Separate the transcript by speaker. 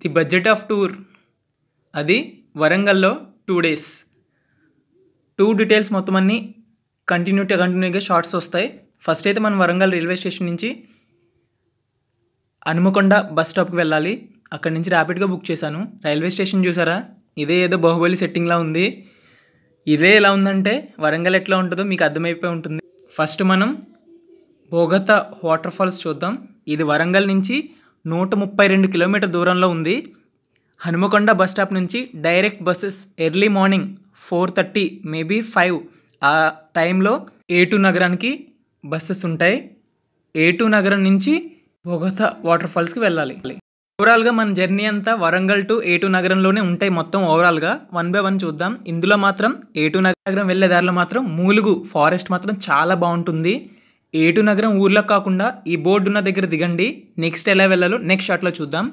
Speaker 1: The budget of tour అది వరంగల్లో 2 days. Tour details మొత్తం అన్నీ కంటిన్యూగా షార్ట్స్ వస్తాయి. ఫస్ట్ అయితే మనం వరంగల్ రైల్వే స్టేషన్ నుంచి హనుమకొండ బస్ స్టాప్కి వెళ్ళాలి. అక్కడి నుంచి ర్యాపిడ్గా బుక్ చేశాను. రైల్వే స్టేషన్ చూసారా, ఇదే ఏదో బాహుబలి సెట్టింగ్లా ఉంది. ఇదే ఎలా ఉందంటే వరంగల్ ఎట్లా ఉంటుందో మీకు అర్థమైపోయి ఉంటుంది. ఫస్ట్ మనం బోగతా వాటర్ ఫాల్స్ చూద్దాం. ఇది వరంగల్ నుంచి 132 కిలోమీటర్ దూరంలో ఉంది. హనుమకొండ బస్ స్టాప్ నుంచి direct buses early morning 4:30 maybe 5 ఆ టైంలో A2 నగరానికి బస్సెస్ ఉంటాయి. A2 నగరం నుంచి బోగతా వాటర్ ఫాల్స్కి వెళ్ళాలి. ఓవరాల్గా మన జర్నీ అంతా వరంగల్ టు A2 నగరంలోనే ఉంటాయి. మొత్తం ఓవరాల్గా 1 by 1 చూద్దాం. ఇందులో మాత్రం A2 నగరం వెళ్ళే దారిలో మాత్రం మూలుగు ఫారెస్ట్ మాత్రం చాలా బాగుంటుంది. A2 నగరం ఊర్లో కాకుండా ఈ బోర్డు ఉన్న దగ్గర దిగండి. నెక్స్ట్ ఎలా వెళ్ళాలో నెక్స్ట్ షాట్లో చూద్దాం.